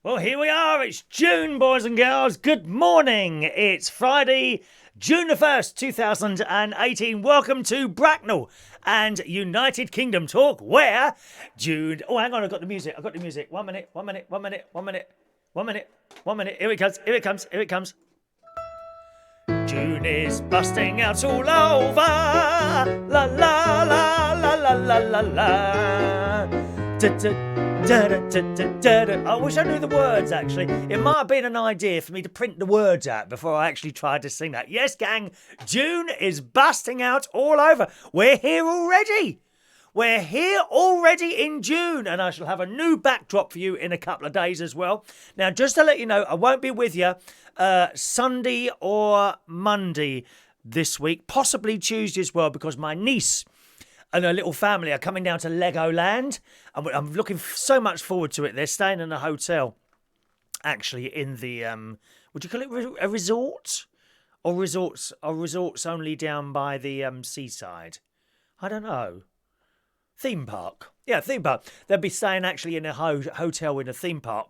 Well, here we are. It's June, boys and girls. Good morning. It's Friday, June the 1st, 2018. Welcome to Bracknell and United Kingdom Talk, where June... Oh, hang on. I've got the music. 1 minute. Here it comes. June is busting out all over. La, la, la, la, la, la, la, la. I wish I knew the words, actually. It might have been an idea for me to print the words out before I actually tried to sing that. Yes, gang, June is busting out all over. We're here already. We're here already in June, and I shall have a new backdrop for you in a couple of days as well. Now, just to let you know, I won't be with you Sunday or Monday this week, possibly Tuesday as well, because my niece and her little family are coming down to Legoland, and I'm looking so much forward to it. They're staying in a hotel, actually, in the would you call it a resort, or resorts only down by the seaside? I don't know. Theme park. Yeah, theme park. They'll be staying actually in a hotel in a theme park.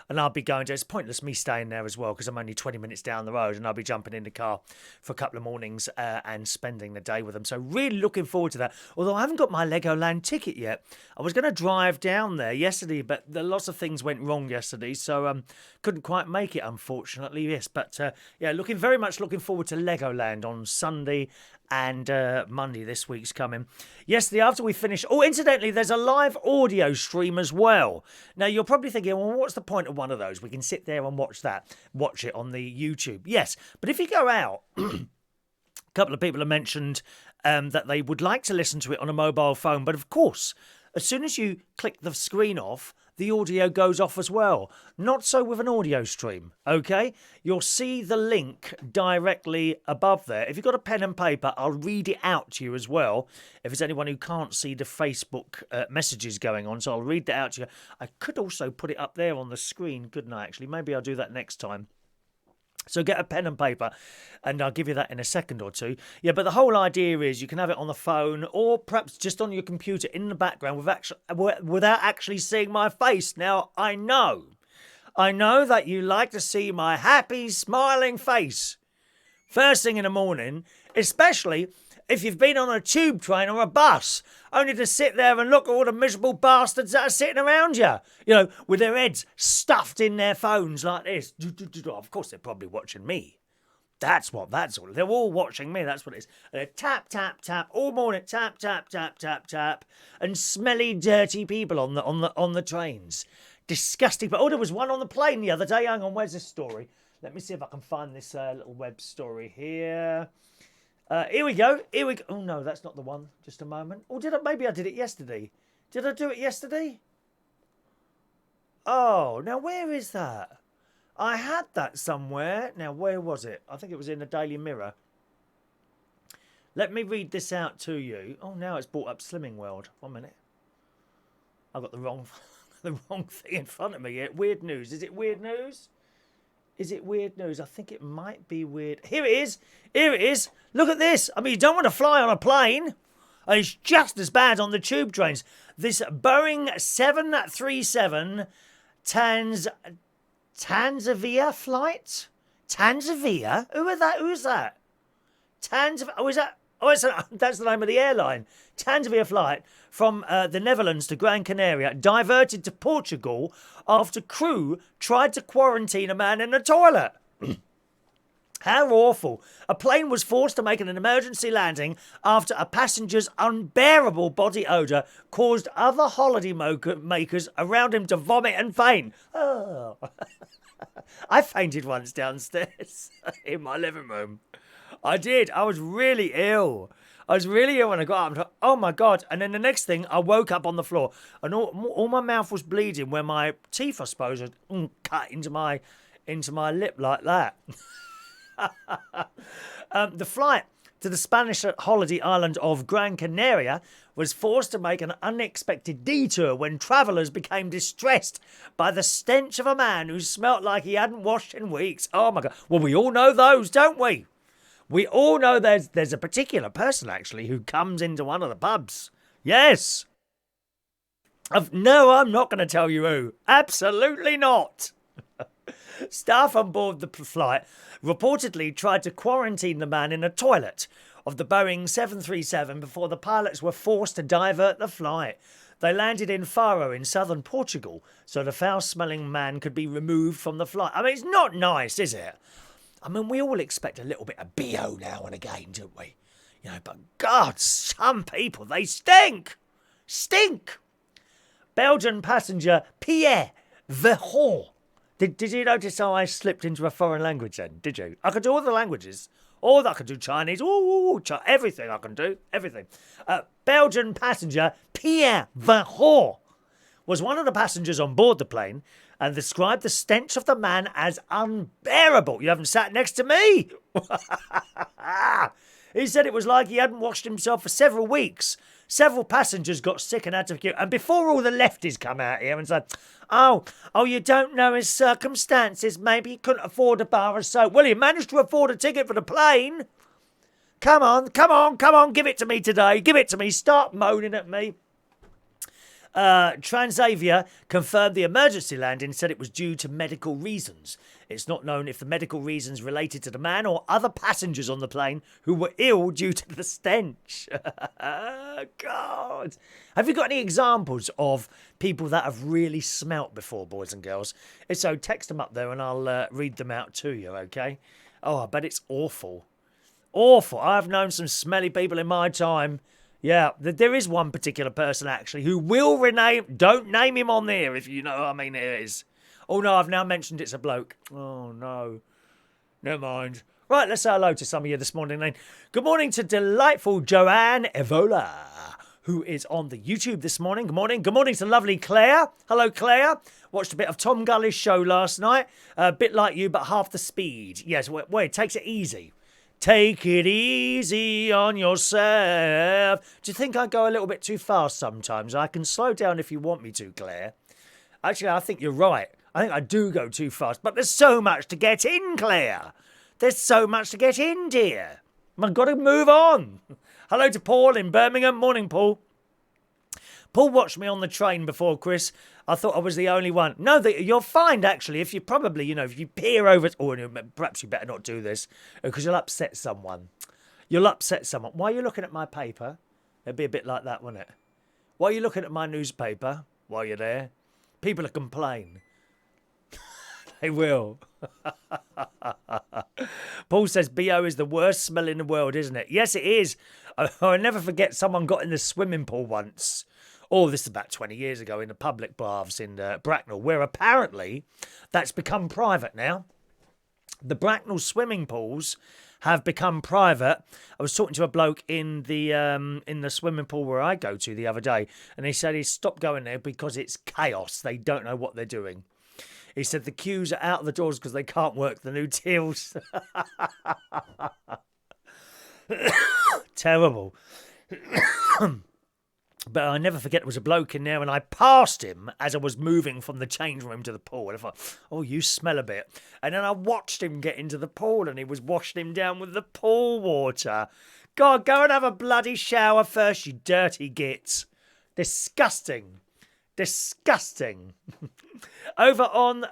And I'll be going to... It's pointless me staying there as well because I'm only 20 minutes down the road, and I'll be jumping in the car for a couple of mornings and spending the day with them. So really looking forward to that. Although I haven't got my Legoland ticket yet. I was going to drive down there yesterday, but lots of things went wrong yesterday. So couldn't quite make it, unfortunately. Yes, but yeah, very much looking forward to Legoland on Sunday and Monday. This week's coming. Yesterday, after we finished... Oh, incidentally, there's a live audio stream as well. Now, you're probably thinking, well, what's the point of one of those? We can sit there and watch it on the YouTube. Yes, but if you go out, a couple of people have mentioned that they would like to listen to it on a mobile phone, but of course, as soon as you click the screen off, the audio goes off as well. Not so with an audio stream, okay? You'll see the link directly above there. If you've got a pen and paper, I'll read it out to you as well. If there's anyone who can't see the Facebook messages going on, so I'll read that out to you. I could also put it up there on the screen, couldn't I, actually? Maybe I'll do that next time. So get a pen and paper, and I'll give you that in a second or two. Yeah, but the whole idea is you can have it on the phone or perhaps just on your computer in the background without actually seeing my face. Now, I know that you like to see my happy, smiling face first thing in the morning, especially if you've been on a tube train or a bus, only to sit there and look at all the miserable bastards that are sitting around you, with their heads stuffed in their phones like this. Of course, they're probably watching me. That's all. They're all watching me. That's what it is. And tap, tap, tap all morning. Tap, tap, tap, tap, tap. And smelly, dirty people on the trains. Disgusting. But there was one on the plane the other day. Hang on, where's this story? Let me see if I can find this little web story here. Here we go. Oh, no, that's not the one. Just a moment. Oh, maybe I did it yesterday. Did I do it yesterday? Oh, now where is that? I had that somewhere. Now, where was it? I think it was in the Daily Mirror. Let me read this out to you. Oh, now it's brought up Slimming World. 1 minute. I've got the wrong thing in front of me here. Weird news. Is it weird news? Is it weird news? I think it might be weird. Here it is. Look at this. I mean, you don't want to fly on a plane. And it's just as bad on the tube trains. This Boeing 737 Tanzavia flight? Tanzavia? Who's that? That's the name of the airline. Tanzavia flight from the Netherlands to Gran Canaria diverted to Portugal after crew tried to quarantine a man in a toilet. How awful. A plane was forced to make an emergency landing after a passenger's unbearable body odour caused other holiday makers around him to vomit and faint. Oh. I fainted once downstairs in my living room. I did. I was really ill. When I got up and thought, oh my God. And then the next thing, I woke up on the floor and all my mouth was bleeding where my teeth, I suppose, had cut into my lip like that. The flight to the Spanish holiday island of Gran Canaria was forced to make an unexpected detour when travellers became distressed by the stench of a man who smelt like he hadn't washed in weeks. Oh my God. Well, we all know those, don't we? We all know there's a particular person, actually, who comes into one of the pubs. Yes. No, I'm not going to tell you who. Absolutely not. Staff on board the flight reportedly tried to quarantine the man in a toilet of the Boeing 737 before the pilots were forced to divert the flight. They landed in Faro in southern Portugal, so the foul-smelling man could be removed from the flight. I mean, it's not nice, is it? I mean, we all expect a little bit of BO now and again, don't we? You know, but God, some people, they stink! Stink! Belgian passenger Pierre Verhon. Did you notice how I slipped into a foreign language then? Did you? I could do all the languages. All that I can do Chinese. Everything I can do. Everything. Belgian passenger Pierre Verhon was one of the passengers on board the plane and described the stench of the man as unbearable. You haven't sat next to me. He said it was like he hadn't washed himself for several weeks. Several passengers got sick and had to queue. And before all the lefties come out here and say, oh, you don't know his circumstances. Maybe he couldn't afford a bar of soap. Well, he managed to afford a ticket for the plane. Come on, give it to me today. Give it to me. Stop moaning at me. Transavia confirmed the emergency landing, said it was due to medical reasons. It's not known if the medical reasons related to the man or other passengers on the plane who were ill due to the stench. God. Have you got any examples of people that have really smelt before, boys and girls? If so, text them up there and I'll read them out to you, okay? Oh, I bet it's awful. Awful. I've known some smelly people in my time. Yeah, there is one particular person, actually, who will rename... Don't name him on there, if you know what I mean. It is. Oh, no, I've now mentioned it's a bloke. Oh, no. Never mind. Right, let's say hello to some of you this morning, then. Good morning to delightful Joanne Evola, who is on the YouTube this morning. Good morning. Good morning to lovely Claire. Hello, Claire. Watched a bit of Tom Gully's show last night. A bit like you, but half the speed. Yes, well, it takes it easy. Take it easy on yourself. Do you think I go a little bit too fast sometimes? I can slow down if you want me to, Claire. Actually, I think you're right. I think I do go too fast. But there's so much to get in, Claire. There's so much to get in, dear. I've got to move on. Hello to Paul in Birmingham. Morning, Paul. Paul watched me on the train before, Chris. I thought I was the only one. No, you're fine, actually. If you probably, if you peer over... perhaps you better not do this, because you'll upset someone. You'll upset someone. Why are you looking at my paper? It'd be a bit like that, wouldn't it? Why are you looking at my newspaper while you're there? People will complain. They will. Paul says BO is the worst smell in the world, isn't it? Yes, it is. I'll never forget someone got in the swimming pool once. Oh, this is about 20 years ago in the public baths in Bracknell, where apparently that's become private now. The Bracknell swimming pools have become private. I was talking to a bloke in the swimming pool where I go to the other day, and he said he stopped going there because it's chaos. They don't know what they're doing. He said the queues are out of the doors because they can't work the new tills. Terrible. But I never forget there was a bloke in there and I passed him as I was moving from the change room to the pool. And I thought, oh, you smell a bit. And then I watched him get into the pool and he was washing him down with the pool water. God, go and have a bloody shower first, you dirty gits. Disgusting. Disgusting. Over on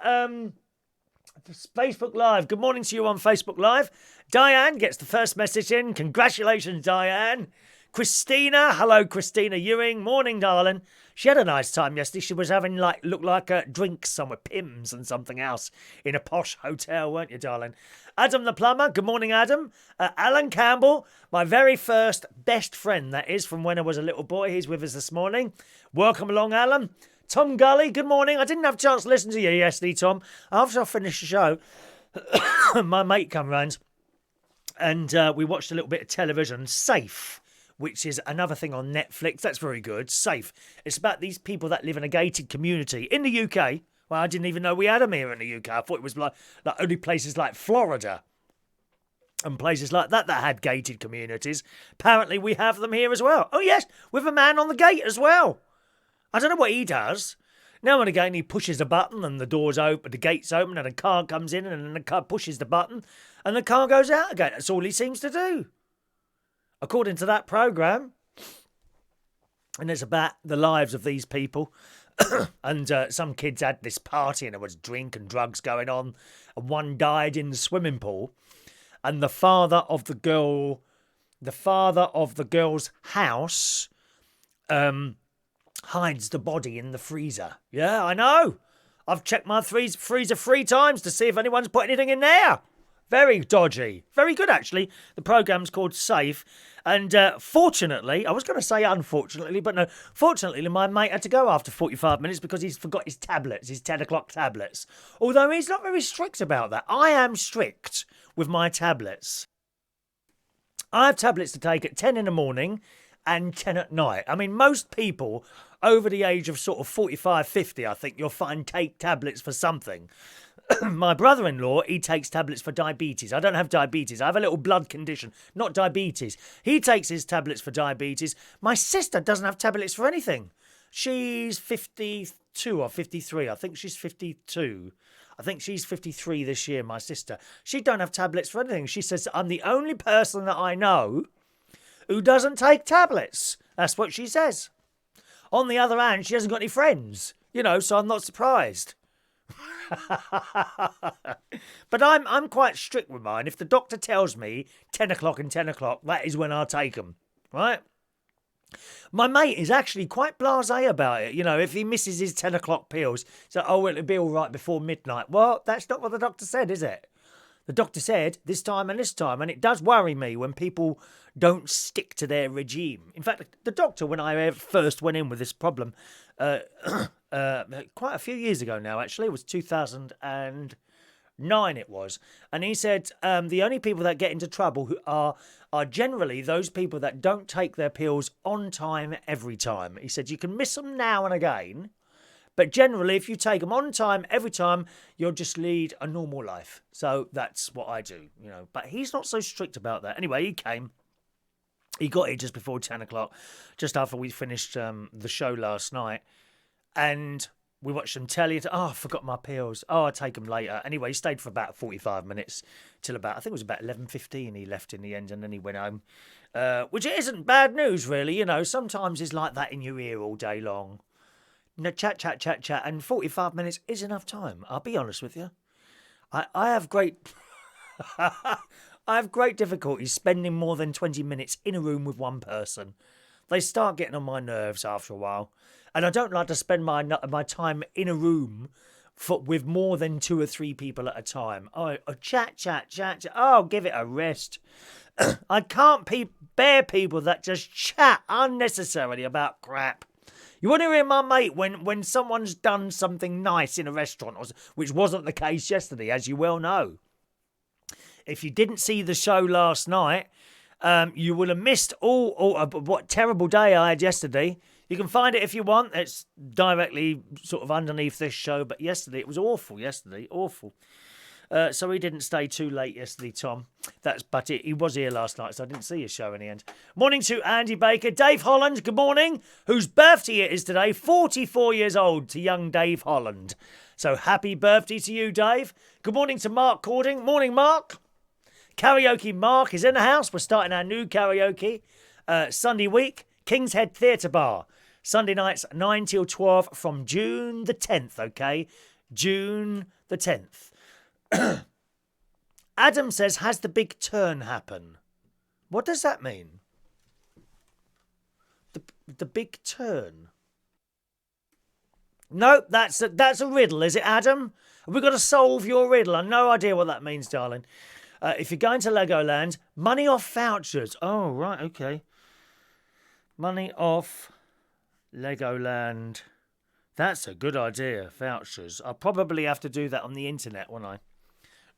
Facebook Live. Good morning to you on Facebook Live. Diane gets the first message in. Congratulations, Diane. Christina, hello Christina Ewing, morning darling. She had a nice time yesterday. She was having looked like a drink somewhere, Pimm's and something else in a posh hotel, weren't you darling? Adam the plumber, good morning Adam. Alan Campbell, my very first best friend that is from when I was a little boy. He's with us this morning. Welcome along Alan. Tom Gully, good morning. I didn't have a chance to listen to you yesterday Tom. After I finished the show, my mate come round and we watched a little bit of television, Safe, which is another thing on Netflix. That's very good. Safe. It's about these people that live in a gated community in the UK. Well, I didn't even know we had them here in the UK. I thought it was like only places like Florida and places like that had gated communities. Apparently we have them here as well. Oh, yes, with a man on the gate as well. I don't know what he does. Now and again he pushes a button and the doors open, the gates open and a car comes in and then the car pushes the button and the car goes out again. That's all he seems to do. According to that programme. And it's about the lives of these people. And some kids had this party and there was drink and drugs going on. And one died in the swimming pool. And the father of the girl's house hides the body in the freezer. Yeah, I know. I've checked my freezer 3 times to see if anyone's put anything in there. Very dodgy. Very good, actually. The programme's called Safe. And fortunately, I was going to say unfortunately, but no, fortunately, my mate had to go after 45 minutes because he's forgot his tablets, his 10 o'clock tablets. Although he's not very strict about that. I am strict with my tablets. I have tablets to take at 10 in the morning and 10 at night. I mean, most people over the age of sort of 45, 50, I think you'll find take tablets for something. My brother-in-law, he takes tablets for diabetes. I don't have diabetes. I have a little blood condition, not diabetes. He takes his tablets for diabetes. My sister doesn't have tablets for anything. She's 52 or 53. I think she's 52. I think she's 53 this year, my sister. She don't have tablets for anything. She says, I'm the only person that I know who doesn't take tablets. That's what she says. On the other hand, she hasn't got any friends, so I'm not surprised. But I'm quite strict with mine. If the doctor tells me 10 o'clock and 10 o'clock, that is when I'll take them, right? My mate is actually quite blasé about it. If he misses his 10 o'clock pills, so, it'll be all right before midnight. Well, that's not what the doctor said, is it? The doctor said this time and this time, and it does worry me when people don't stick to their regime. In fact, the doctor, when I first went in with this problem, quite a few years ago now, actually, it was 2009 it was, and he said the only people that get into trouble who are generally those people that don't take their pills on time every time. He said you can miss them now and again, but generally if you take them on time every time, you'll just lead a normal life. So that's what I do, but he's not so strict about that. Anyway, he came. He got here just before 10 o'clock, just after we finished the show last night. And we watched some telly. I forgot my pills. I'll take them later. Anyway, he stayed for about 45 minutes till I think it was about 11:15 he left in the end, and then he went home. Which isn't bad news, really. Sometimes it's like that in your ear all day long. Chat, and 45 minutes is enough time. I'll be honest with you. I have great... I have great difficulty spending more than 20 minutes in a room with one person. They start getting on my nerves after a while. And I don't like to spend my time in a room with more than 2 or 3 people at a time. Chat. Oh, give it a rest. I can't bear people that just chat unnecessarily about crap. You want to hear my mate when someone's done something nice in a restaurant, which wasn't the case yesterday, as you well know. If you didn't see the show last night, you will have missed what terrible day I had yesterday. You can find it if you want. It's directly sort of underneath this show. But yesterday, it was awful. Awful. So he didn't stay too late yesterday, Tom. He was here last night, so I didn't see his show in the end. Morning to Andy Baker. Dave Holland, good morning. Whose birthday it is today. 44 years old to young Dave Holland. So happy birthday to you, Dave. Good morning to Mark Cording. Morning, Mark. Karaoke Mark is in the house. We're starting our new karaoke Sunday week. King's Head Theatre Bar. Sunday nights 9 till 12 from June the 10th, okay? June the 10th. Adam says, has the big turn happen? What does that mean? The big turn? No, that's a riddle, is it, Adam? Have we got to solve your riddle? I've no idea what that means, darling. If you're going to Legoland, money off vouchers. Oh, right, okay. Money off Legoland. That's a good idea, vouchers. I'll probably have to do that on the internet, won't I?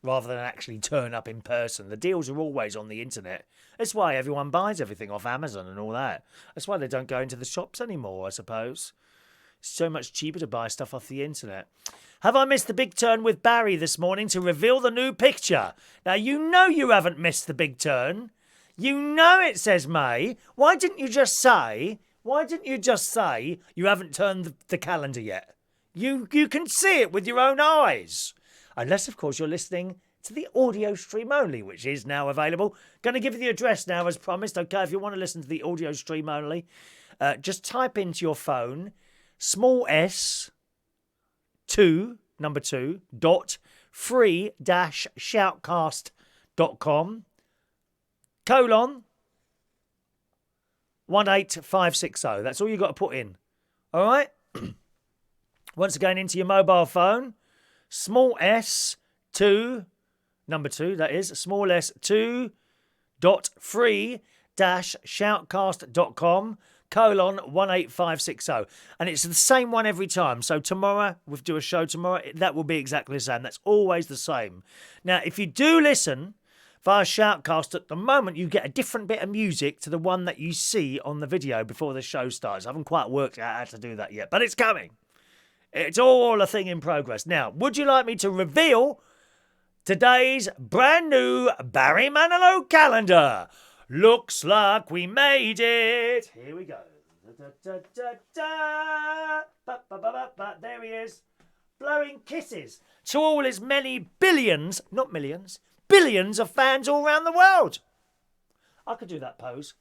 Rather than actually turn up in person. The deals are always on the internet. That's why everyone buys everything off Amazon and all that. That's why they don't go into the shops anymore, I suppose. It's so much cheaper to buy stuff off the internet. Have I missed the big turn with Barry this morning to reveal the new picture? Now, you know you haven't missed the big turn. You know it says May. Why didn't you just say you haven't turned the calendar yet? You can see it with your own eyes. Unless, of course, you're listening to the audio stream only, which is now available. Going to give you the address now, as promised. Okay, if you want to listen to the audio stream only, just type into your phone small s 2 number 2 dot free-shoutcast.com colon 18560. That's all you got to put in. All right. Once again, into your mobile phone, small s 2 number 2, that is small s 2 dot free-shoutcast.com colon 18560. And it's the same one every time. So tomorrow, we'll do a show tomorrow. That will be exactly the same. That's always the same. Now, if you do listen via Shoutcast, at the moment, you get a different bit of music to the one that you see on the video before the show starts. I haven't quite worked out how to do that yet, but it's coming. It's all a thing in progress. Now, would you like me to reveal today's brand new Barry Manilow calendar? Looks like we made it. Here we go. There he is. Blowing kisses to all his many billions, not millions, billions of fans all around the world. I could do that pose.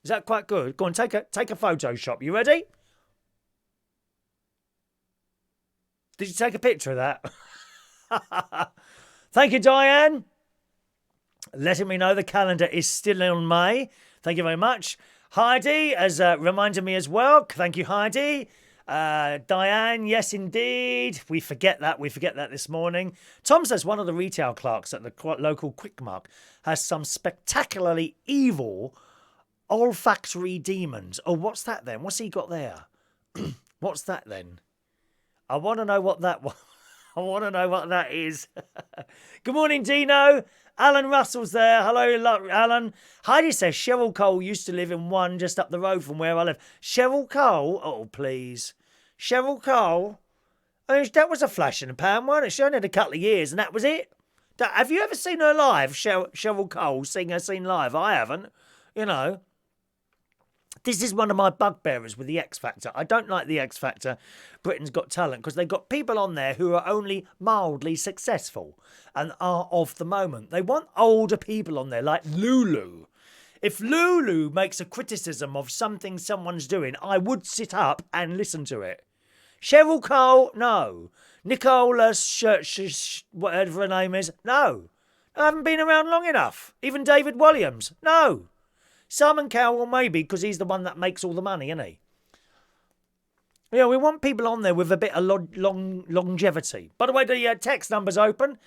Is that quite good? Go on, take a Photoshop. You ready? Did you take a picture of that? Thank you, Diane. Letting me know the calendar is still in May. Thank you very much. Heidi has reminded me as well. Thank you, Heidi. Diane, yes, indeed. We forget that this morning. Tom says one of the retail clerks at the local Quickmark has some spectacularly evil olfactory demons. Oh, what's that then? What's he got there? What's that then? I want to know what that was. I want to know what that is. Good morning, Dino. Alan Russell's there. Hello, Alan. Heidi says Cheryl Cole used to live in one just up the road from where I live. Cheryl Cole? Oh, please. Cheryl Cole? I mean, that was a flash in the pan, wasn't it? She only had a couple of years and that was it. Have you ever seen her live, Cheryl Cole, sing her scene live? I haven't. You know. This is one of my bugbearers with the X Factor. I don't like the X Factor, Britain's Got Talent, because they've got people on there who are only mildly successful and are of the moment. They want older people on there, like Lulu. If Lulu makes a criticism of something someone's doing, I would sit up and listen to it. Cheryl Cole, no. Nicola, whatever her name is, no. I haven't been around long enough. Even David Williams, no. Simon Cowell, maybe, because he's the one that makes all the money, isn't he? Yeah, we want people on there with a bit of longevity. By the way, the text number's open.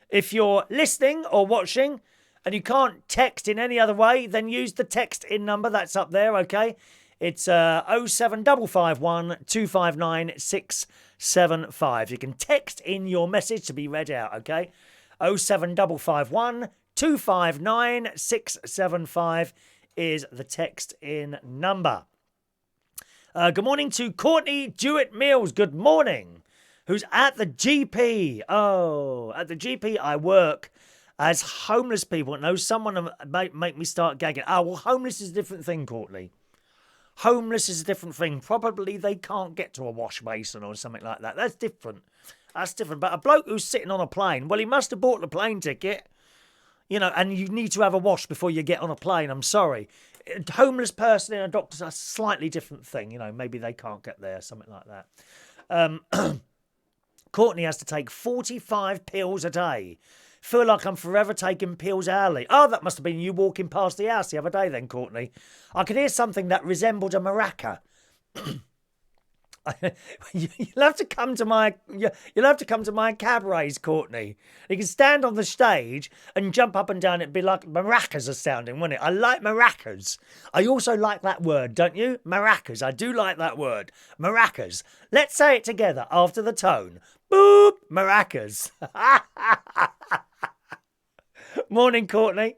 If you're listening or watching and you can't text in any other way, then use the text in number. That's up there, okay? It's 07551 259 675. You can text in your message to be read out, okay? 07551 259 675 is the text in number. Good morning to Courtney Dewitt Mills. Good morning. Who's at the GP. Oh, at the GP I work as homeless people. No, someone make me start gagging. Oh, well, homeless is a different thing, Courtney. Homeless is a different thing. Probably they can't get to a wash basin or something like that. That's different. That's different. But a bloke who's sitting on a plane, well, he must have bought the plane ticket. You know, and you need to have a wash before you get on a plane. I'm sorry. A homeless person in a doctor's a slightly different thing. You know, maybe they can't get there, something like that. Courtney has to take 45 pills a day. Feel like I'm forever taking pills hourly. Oh, that must have been you walking past the house the other day then, Courtney. I could hear something that resembled a maraca. You'll have to come to my cabarets, Courtney. You can stand on the stage and jump up and down. It'd be like maracas are sounding, wouldn't it? I like maracas. I also like that word, don't you? Maracas. I do like that word. Maracas. Let's say it together after the tone. Boop, maracas. Morning, Courtney.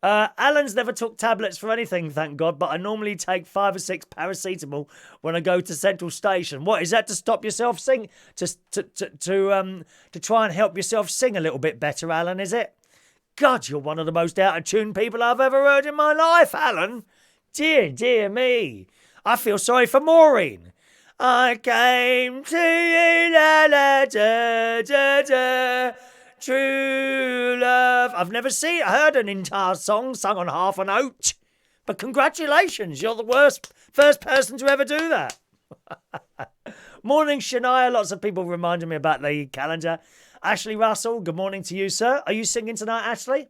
Alan's never took tablets for anything, thank God, but I normally take 5 or 6 paracetamol when I go to Central Station. What is that, to stop yourself sing? To try and help yourself sing a little bit better, Alan, is it? God, you're one of the most out of tune people I've ever heard in my life, Alan. Dear me. I feel sorry for Maureen. I came to you, la la da da da. True love. I've never heard an entire song sung on half a note. But congratulations, you're the first person to ever do that. Morning, Shania. Lots of people reminding me about the calendar. Ashley Russell, good morning to you, sir. Are you singing tonight, Ashley?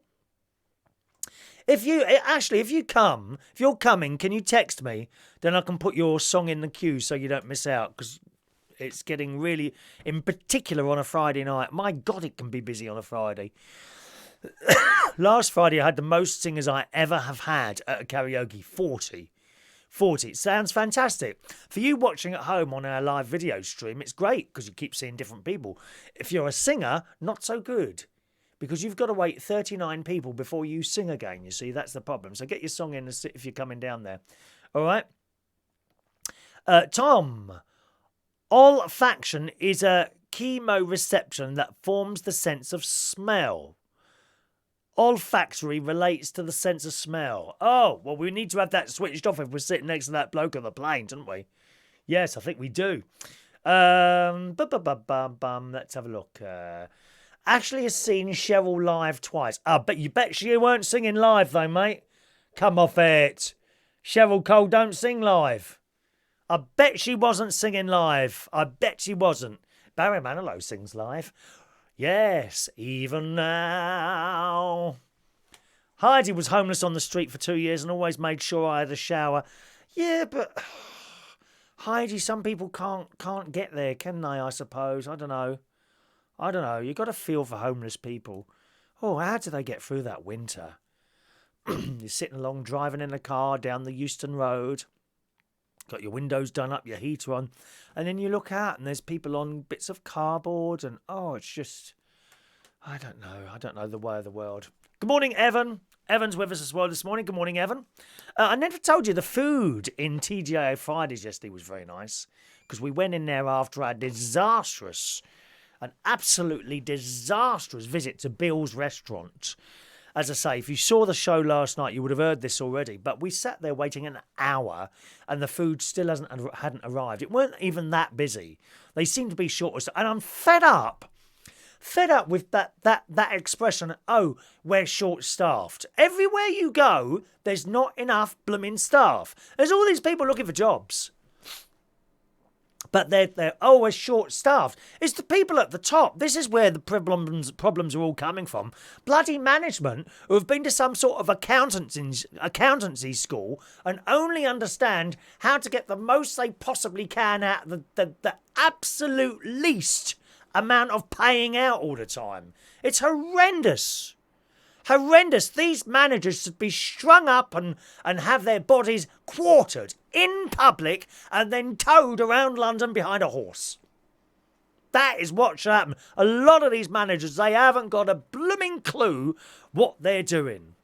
If you're coming, can you text me? Then I can put your song in the queue so you don't miss out, because it's getting really, in particular on a Friday night. My God, it can be busy on a Friday. Last Friday, I had the most singers I ever have had at a karaoke, 40. 40. It sounds fantastic. For you watching at home on our live video stream, it's great because you keep seeing different people. If you're a singer, not so good, because you've got to wait 39 people before you sing again, you see. That's the problem. So get your song in if you're coming down there. All right? Tom, olfaction is a chemoreception that forms the sense of smell. Olfactory relates to the sense of smell. Oh, well, we need to have that switched off if we're sitting next to that bloke on the plane, don't we? Yes, I think we do. Let's have a look. Ashley has seen Cheryl live twice. You bet she weren't singing live, though, mate. Come off it. Cheryl Cole don't sing live. I bet she wasn't singing live. I bet she wasn't. Barry Manilow sings live. Yes, even now. Heidi was homeless on the street for 2 years and always made sure I had a shower. Yeah, but Heidi, some people can't get there, can they, I suppose? I don't know. You got to feel for homeless people. Oh, how do they get through that winter? You're sitting along, driving in a car down the Euston Road. Got your windows done up, your heater on, and then you look out and there's people on bits of cardboard, and it's just, I don't know the way of the world. Good morning, Evan. Evan's with us as well this morning. Good morning, Evan. I never told you the food in TGI Fridays yesterday was very nice, because we went in there after our an absolutely disastrous visit to Bill's restaurant. As I say, if you saw the show last night, you would have heard this already. But we sat there waiting an hour, and the food still hadn't arrived. It weren't even that busy. They seemed to be short, and I'm fed up with that expression. Oh, we're short-staffed. Everywhere you go, there's not enough blooming staff. There's all these people looking for jobs, but they're always short-staffed. It's the people at the top. This is where the problems are all coming from. Bloody management who have been to some sort of accountancy school and only understand how to get the most they possibly can out of the absolute least amount of paying out all the time. It's horrendous. Horrendous. These managers should be strung up and have their bodies quartered in public and then towed around London behind a horse. That is what should happen. A lot of these managers, they haven't got a blooming clue what they're doing.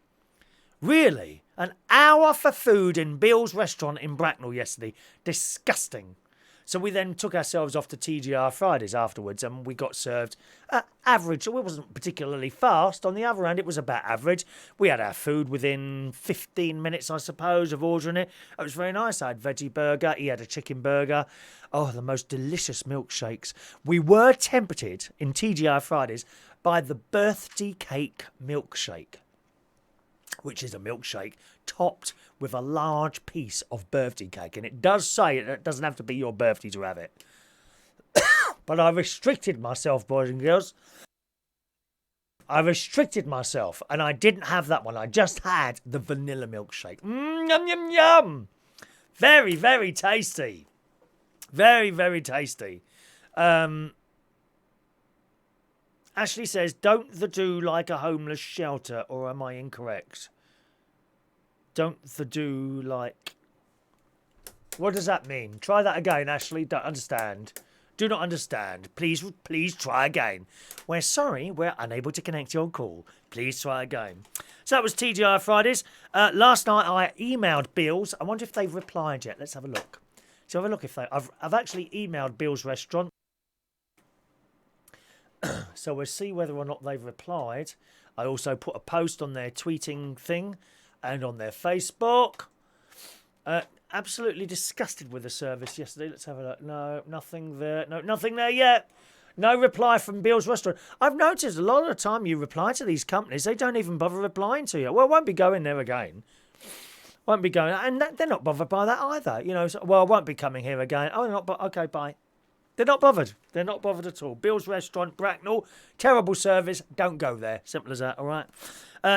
Really? An hour for food in Bill's restaurant in Bracknell yesterday. Disgusting. So we then took ourselves off to TGR Fridays afterwards, and we got served average. It wasn't particularly fast. On the other hand, it was about average. We had our food within 15 minutes, I suppose, of ordering it. It was very nice. I had veggie burger. He had a chicken burger. Oh, the most delicious milkshakes. We were tempted in TGR Fridays by the birthday cake milkshake, which is a milkshake topped with a large piece of birthday cake. And it does say it doesn't have to be your birthday to have it. But I restricted myself, boys and girls. I restricted myself, and I didn't have that one. I just had the vanilla milkshake. Yum, yum, yum. Very, very tasty. Very, very tasty. Ashley says, don't the do like a homeless shelter, or am I incorrect? Don't the do like... What does that mean? Try that again, Ashley. Don't understand. Do not understand. Please try again. We're sorry, we're unable to connect your call. Please try again. So that was TGI Fridays. Last night I emailed Bill's. I wonder if they've replied yet. Let's have a look. So have a look if they... I've actually emailed Bill's restaurant. So we'll see whether or not they've replied. I also put a post on their tweeting thing and on their Facebook. Absolutely disgusted with the service yesterday. Let's have a look. No, nothing there. No, nothing there yet. No reply from Bill's Restaurant. I've noticed a lot of the time you reply to these companies, they don't even bother replying to you. Well, I won't be going there again. Won't be going, and they're not bothered by that either. You know, so, well, I won't be coming here again. Oh, not, okay, bye. They're not bothered. They're not bothered at all. Bill's Restaurant, Bracknell, terrible service. Don't go there. Simple as that, all right?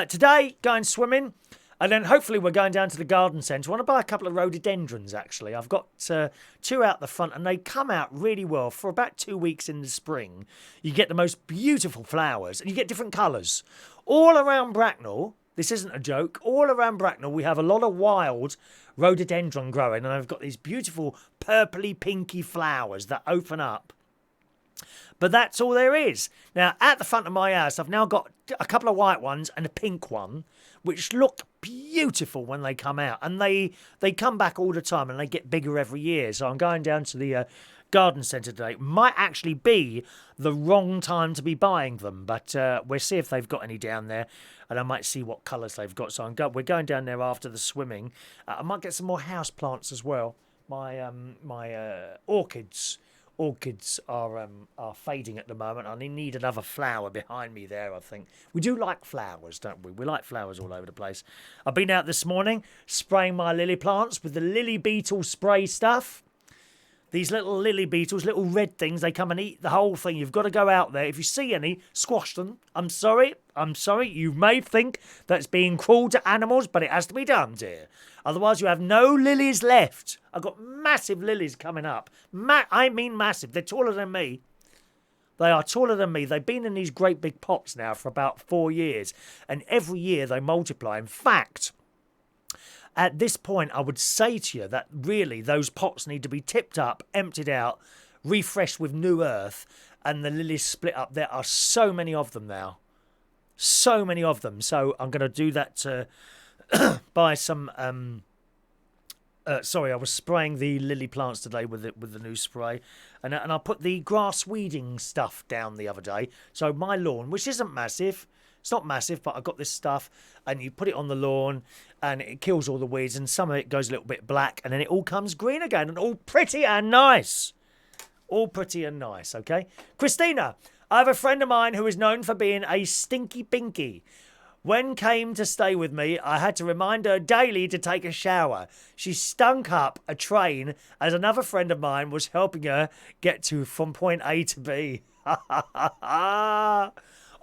Today, going swimming, and then hopefully we're going down to the garden centre. I want to buy a couple of rhododendrons, actually. I've got 2 out the front, and they come out really well for about 2 weeks in the spring. You get the most beautiful flowers, and you get different colours. All around Bracknell, this isn't a joke, all around Bracknell we have a lot of wild rhododendron growing, and I've got these beautiful purpley pinky flowers that open up. But that's all there is. Now, at the front of my house, I've now got a couple of white ones and a pink one, which look beautiful when they come out. And they come back all the time, and they get bigger every year. So I'm going down to the garden centre today. Might actually be the wrong time to be buying them, but we'll see if they've got any down there, and I might see what colours they've got. So we're going down there after the swimming. I might get some more house plants as well. My orchids are fading at the moment. I need another flower behind me there, I think. We do like flowers, don't we? We like flowers all over the place. I've been out this morning spraying my lily plants with the lily beetle spray stuff. These little lily beetles, little red things, they come and eat the whole thing. You've got to go out there. If you see any, squash them. I'm sorry. You may think that's being cruel to animals, but it has to be done, dear. Otherwise, you have no lilies left. I've got massive lilies coming up. I mean massive. They're taller than me. They are taller than me. They've been in these great big pots now for about 4 years. And every year they multiply. In fact, at this point, I would say to you that really those pots need to be tipped up, emptied out, refreshed with new earth, and the lilies split up. There are so many of them now. So many of them. So I'm going to do that to buy some... sorry, I was spraying the lily plants today with the new spray. And I put the grass weeding stuff down the other day. So my lawn, which isn't massive... It's not massive, but I've got this stuff, and you put it on the lawn, and it kills all the weeds, and some of it goes a little bit black, and then it all comes green again, and all pretty and nice. All pretty and nice, okay? Christina, I have a friend of mine who is known for being a stinky pinky. When came to stay with me, I had to remind her daily to take a shower. She stunk up a train as another friend of mine was helping her get from point A to B.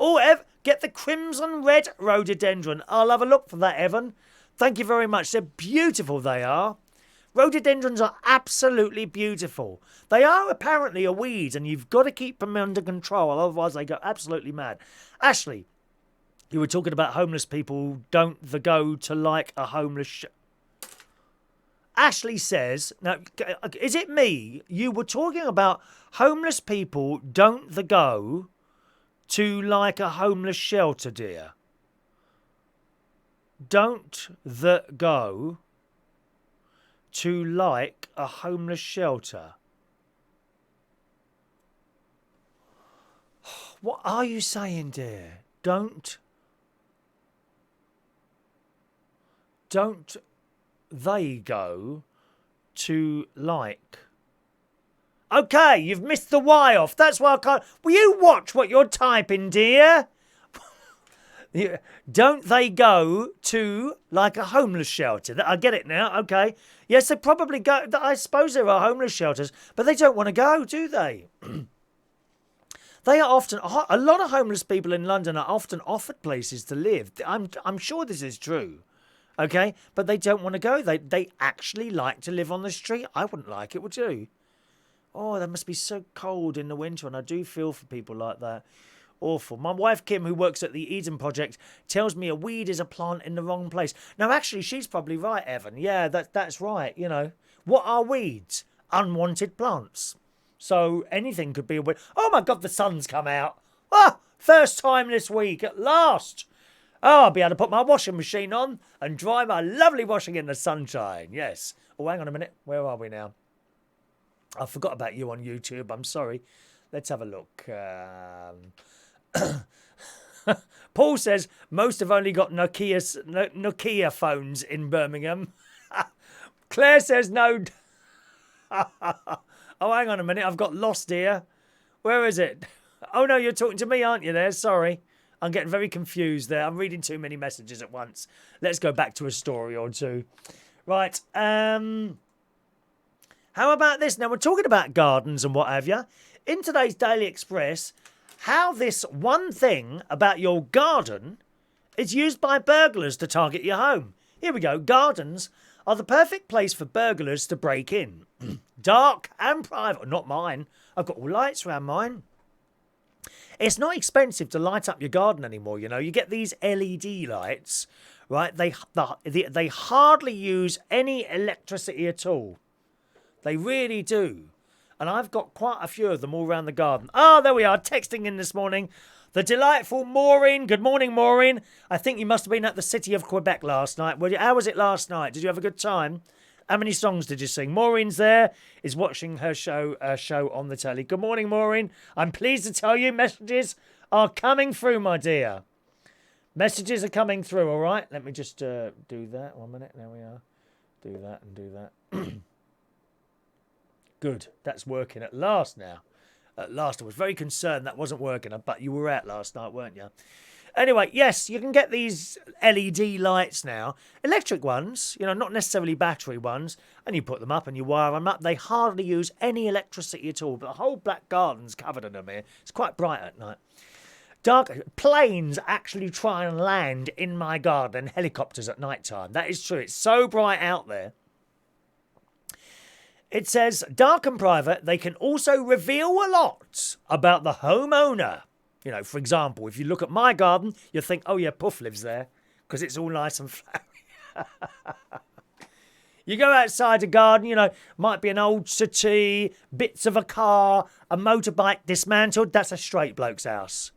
Oh, get the crimson red rhododendron. I'll have a look for that, Evan. Thank you very much. They're beautiful, they are. Rhododendrons are absolutely beautiful. They are apparently a weed, and you've got to keep them under control, otherwise they go absolutely mad. Ashley, you were talking about homeless people don't go to like a homeless... Ashley says, now, is it me? You were talking about homeless people don't go to like a homeless shelter, dear. Don't go to like a homeless shelter. What are you saying, dear? Don't they go to like... Okay, you've missed the Y off. That's why I can't... Will you watch what you're typing, dear? Don't they go to, like, a homeless shelter? I get it now, okay. Yes, they probably go... I suppose there are homeless shelters, but they don't want to go, do they? They are often... A lot of homeless people in London are often offered places to live. I'm sure this is true, okay? But they don't want to go. They actually like to live on the street. I wouldn't like it, would you? Oh, that must be so cold in the winter, and I do feel for people like that. Awful. My wife, Kim, who works at the Eden Project, tells me a weed is a plant in the wrong place. Now, actually, she's probably right, Evan. Yeah, that's right, you know. What are weeds? Unwanted plants. So anything could be a weed. Oh, my God, the sun's come out. Ah, first time this week, at last. Oh, I'll be able to put my washing machine on and dry my lovely washing in the sunshine. Yes. Oh, hang on a minute. Where are we now? I forgot about you on YouTube. I'm sorry. Let's have a look. Paul says most have only got Nokia phones in Birmingham. Claire says no. Oh, hang on a minute. I've got lost here. Where is it? Oh, no, you're talking to me, aren't you there? Sorry. I'm getting very confused there. I'm reading too many messages at once. Let's go back to a story or two. Right. How about this? Now, we're talking about gardens and what have you. In today's Daily Express, how this one thing about your garden is used by burglars to target your home. Here we go. Gardens are the perfect place for burglars to break in. Dark and private. Not mine. I've got all lights around mine. It's not expensive to light up your garden anymore, you know. You get these LED lights, right? They hardly use any electricity at all. They really do. And I've got quite a few of them all around the garden. Oh, there we are, texting in this morning. The delightful Maureen. Good morning, Maureen. I think you must have been at the City of Quebec last night. How was it last night? Did you have a good time? How many songs did you sing? Maureen's there, is watching her show on the telly. Good morning, Maureen. I'm pleased to tell you messages are coming through, my dear. Messages are coming through, all right? Let me just do that. 1 minute. There we are. Do that and do that. Good. That's working at last now. At last. I was very concerned that wasn't working, but you were out last night, weren't you? Anyway, yes, you can get these LED lights now. Electric ones, you know, not necessarily battery ones. And you put them up and you wire them up. They hardly use any electricity at all. But the whole back garden's covered in them here. It's quite bright at night. Dark planes actually try and land in my garden, helicopters at night time. That is true. It's so bright out there. It says, dark and private, they can also reveal a lot about the homeowner. You know, for example, if you look at my garden, you'll think, oh yeah, Puff lives there, because it's all nice and flowery. You go outside a garden, you know, might be an old settee, bits of a car, a motorbike dismantled, that's a straight bloke's house.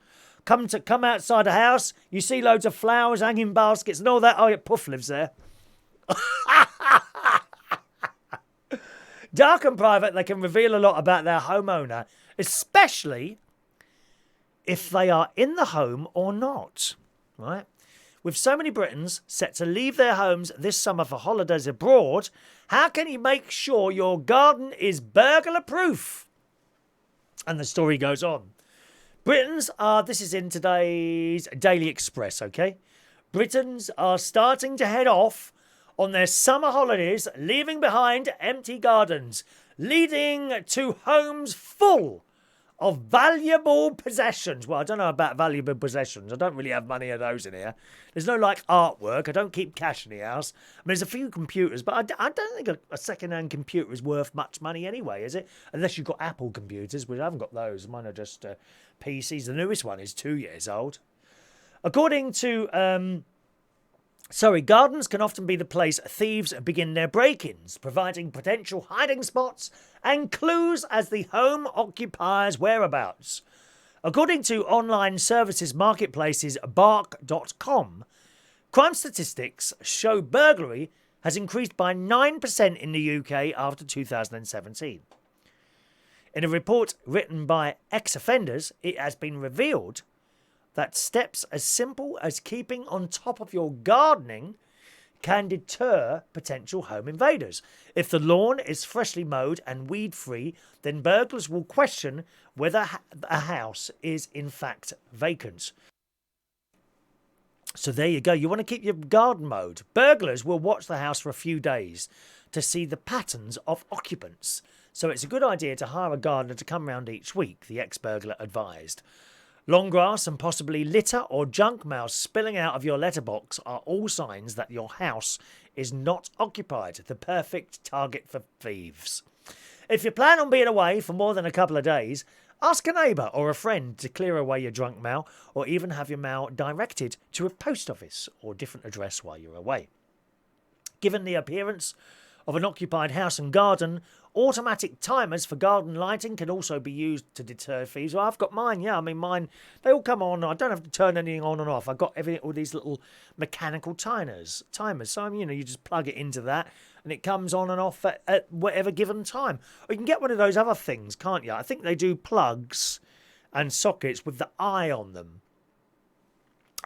Come outside a house, you see loads of flowers, hanging baskets and all that, oh yeah, Puff lives there. Dark and private, they can reveal a lot about their homeowner, especially if they are in the home or not, right? With so many Britons set to leave their homes this summer for holidays abroad, how can you make sure your garden is burglar-proof? And the story goes on. Britons are, this is in today's Daily Express, okay? Britons are starting to head off on their summer holidays, leaving behind empty gardens, leading to homes full of valuable possessions. Well, I don't know about valuable possessions. I don't really have many of those in here. There's no, like, artwork. I don't keep cash in the house. I mean, there's a few computers, but I don't think a second-hand computer is worth much money anyway, is it? Unless you've got Apple computers, which I haven't got those. Mine are just PCs. The newest one is 2 years old. According to... gardens can often be the place thieves begin their break-ins, providing potential hiding spots and clues as the home occupier's whereabouts. According to online services marketplaces Bark.com, crime statistics show burglary has increased by 9% in the UK after 2017. In a report written by ex-offenders, it has been revealed that steps as simple as keeping on top of your gardening can deter potential home invaders. If the lawn is freshly mowed and weed-free, then burglars will question whether a house is in fact vacant. So there you go. You want to keep your garden mowed. Burglars will watch the house for a few days to see the patterns of occupants. So it's a good idea to hire a gardener to come round each week, the ex-burglar advised. Long grass and possibly litter or junk mail spilling out of your letterbox are all signs that your house is not occupied, the perfect target for thieves. If you plan on being away for more than a couple of days, ask a neighbour or a friend to clear away your junk mail, or even have your mail directed to a post office or different address while you're away. Given the appearance of an occupied house and garden, automatic timers for garden lighting can also be used to deter thieves. Well, I've got mine, yeah. I mean, mine, they all come on. I don't have to turn anything on and off. I've got all these little mechanical timers. So, you just plug it into that and it comes on and off at whatever given time. Or you can get one of those other things, can't you? I think they do plugs and sockets with the eye on them.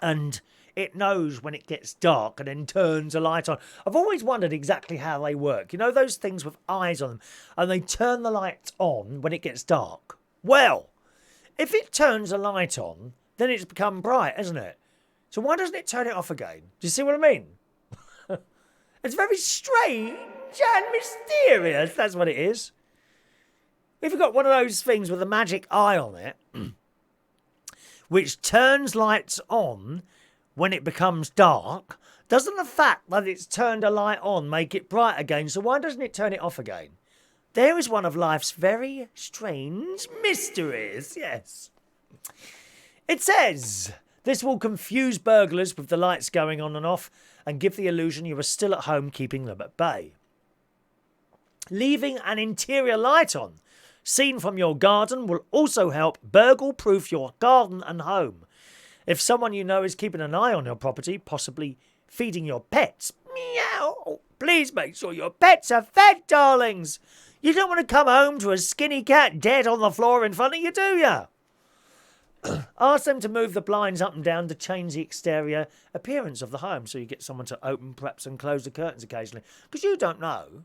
And it knows when it gets dark and then turns a light on. I've always wondered exactly how they work. You know those things with eyes on them, and they turn the light on when it gets dark? Well, If it turns a light on, then it's become bright, hasn't it? So why doesn't it turn it off again? Do you see what I mean? It's very strange and mysterious. That's what it is. If you've got one of those things with a magic eye on it, which turns lights on when it becomes dark, doesn't the fact that it's turned a light on make it bright again? So why doesn't it turn it off again? There is one of life's very strange mysteries, yes. It says, this will confuse burglars with the lights going on and off and give the illusion you are still at home keeping them at bay. Leaving an interior light on, seen from your garden, will also help burgle-proof your garden and home. If someone you know is keeping an eye on your property, possibly feeding your pets, meow, please make sure your pets are fed, darlings. You don't want to come home to a skinny cat dead on the floor in front of you, do you? Ask them to move the blinds up and down to change the exterior appearance of the home, so you get someone to open, perhaps, and close the curtains occasionally. Because you don't know.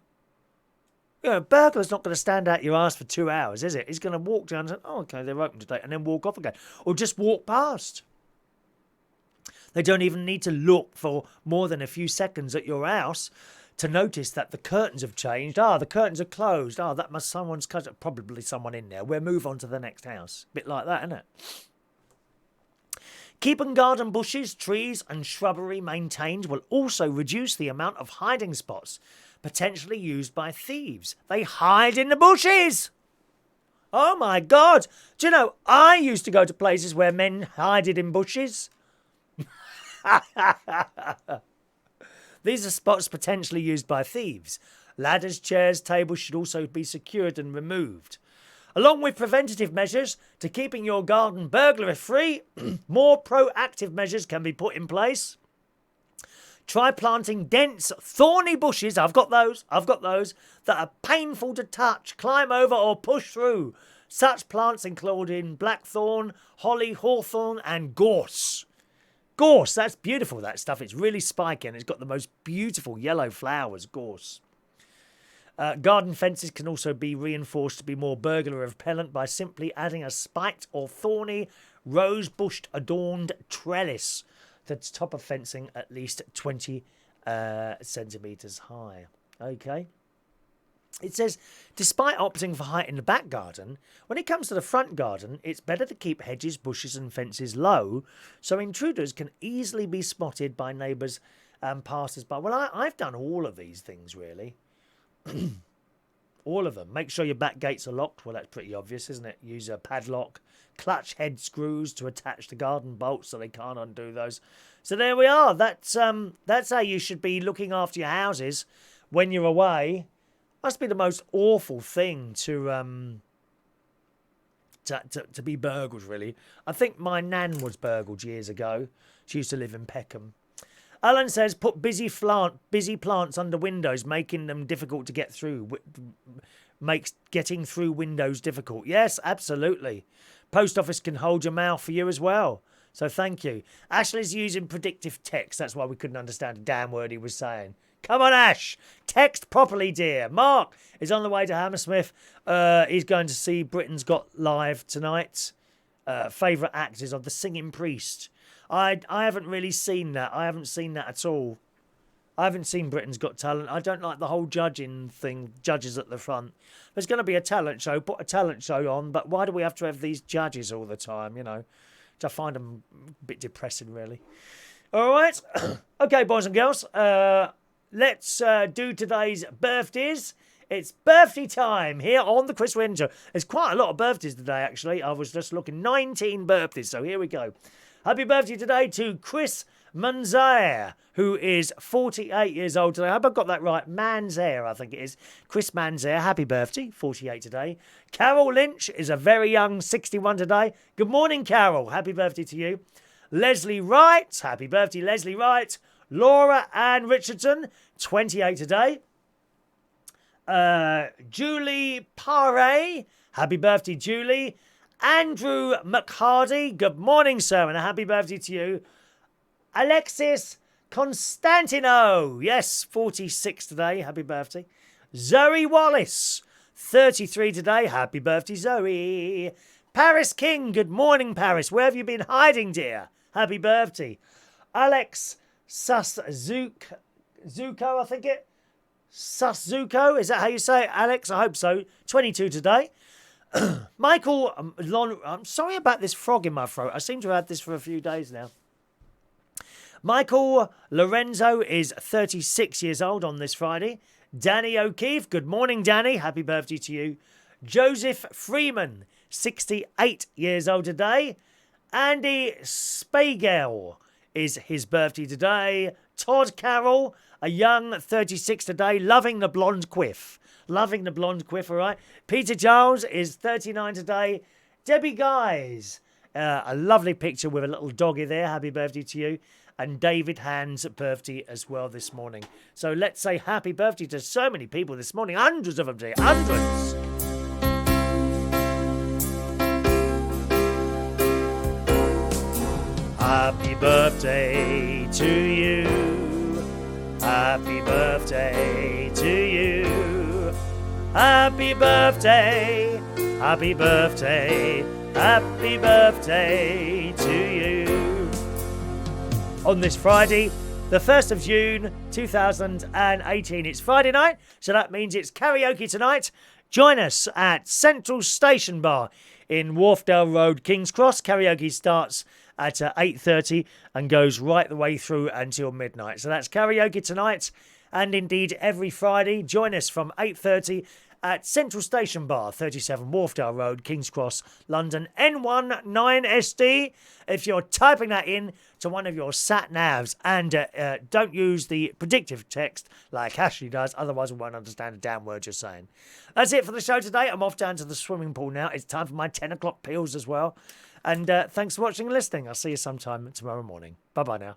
You know, a burglar's not going to stand out your ass for 2 hours, is it? He's going to walk down and say, oh, okay, they're open today, and then walk off again. Or just walk past. They don't even need to look for more than a few seconds at your house to notice that the curtains have changed. The curtains are closed. That must someone's cousin. Probably someone in there. We'll move on to the next house. Bit like that, isn't it? Keeping garden bushes, trees and shrubbery maintained will also reduce the amount of hiding spots potentially used by thieves. They hide in the bushes. Oh my God. Do you know, I used to go to places where men hid in bushes. These are spots potentially used by thieves. Ladders, chairs, tables should also be secured and removed. Along with preventative measures to keeping your garden burglary-free, more proactive measures can be put in place. Try planting dense, thorny bushes, I've got those, that are painful to touch, climb over or push through. Such plants include blackthorn, holly, hawthorn and gorse. Gorse, that's beautiful, that stuff. It's really spiky and it's got the most beautiful yellow flowers, gorse. Garden fences can also be reinforced to be more burglar repellent by simply adding a spiked or thorny rose-bushed adorned trellis to the top of fencing at least 20 centimetres high. Okay. It says, despite opting for height in the back garden, when it comes to the front garden, it's better to keep hedges, bushes and fences low so intruders can easily be spotted by neighbours and passers-by. Well, I've done all of these things, really. All of them. Make sure your back gates are locked. Well, that's pretty obvious, isn't it? Use a padlock. Clutch head screws to attach the garden bolts so they can't undo those. So there we are. That's how you should be looking after your houses when you're away. Must be the most awful thing to be burgled, really. I think my nan was burgled years ago. She used to live in Peckham. Alan says, put busy plants under windows, making them difficult to get through. Makes getting through windows difficult. Yes, absolutely. Post office can hold your mail for you as well. So thank you. Ashley's using predictive text. That's why we couldn't understand a damn word he was saying. Come on, Ash. Text properly, dear. Mark is on the way to Hammersmith. He's going to see Britain's Got Live tonight. Favourite actors of The Singing Priest. I haven't really seen that. I haven't seen that at all. I haven't seen Britain's Got Talent. I don't like the whole judging thing, judges at the front. There's going to be a talent show. Put a talent show on, but why do we have to have these judges all the time, you know? Which I find them a bit depressing, really. All right. Okay, boys and girls. Let's do today's birthdays. It's birthday time here on the Chris Winter. There's quite a lot of birthdays today, actually. I was just looking. 19 birthdays, so here we go. Happy birthday today to Chris Manzair, who is 48 years old today. I hope I've got that right. Manzair, I think it is. Chris Manzair, happy birthday, 48 today. Carol Lynch is a very young 61 today. Good morning, Carol. Happy birthday to you. Leslie Wright, happy birthday, Leslie Wright. Laura Ann Richardson, 28 today. Julie Paré, happy birthday, Julie. Andrew McHardy, good morning, sir, and a happy birthday to you. Alexis Constantino, yes, 46 today, happy birthday. Zoe Wallace, 33 today. Happy birthday, Zoe. Paris King, good morning, Paris. Where have you been hiding, dear? Happy birthday. Alex Suszuko, I think it. Suszuko, is that how you say it, Alex? I hope so. 22 today. Michael, I'm sorry about this frog in my throat. I seem to have had this for a few days now. Michael Lorenzo is 36 years old on this Friday. Danny O'Keefe, good morning, Danny. Happy birthday to you. Joseph Freeman, 68 years old today. Andy Spiegel is his birthday today. Todd Carroll, a young 36 today, loving the blonde quiff. Loving the blonde quiff, all right. Peter Giles is 39 today. Debbie Guys, a lovely picture with a little doggy there. Happy birthday to you. And David Hand's birthday as well this morning. So let's say happy birthday to so many people this morning. Hundreds of them today. Hundreds. Happy birthday to you. Happy birthday to you. Happy birthday. Happy birthday. Happy birthday to you. On this Friday, the 1st of June 2018. It's Friday night, so that means it's karaoke tonight. Join us at Central Station Bar in Wharfdale Road, King's Cross. Karaoke starts at 8:30 and goes right the way through until midnight. So that's karaoke tonight and indeed every Friday. Join us from 8:30 at Central Station Bar, 37 Wharfdale Road, King's Cross, London, N1 9SD. If you're typing that in to one of your sat-navs and don't use the predictive text like Ashley does, otherwise we won't understand a damn word you're saying. That's it for the show today. I'm off down to the swimming pool now. It's time for my 10 o'clock peels as well. And thanks for watching and listening. I'll see you sometime tomorrow morning. Bye-bye now.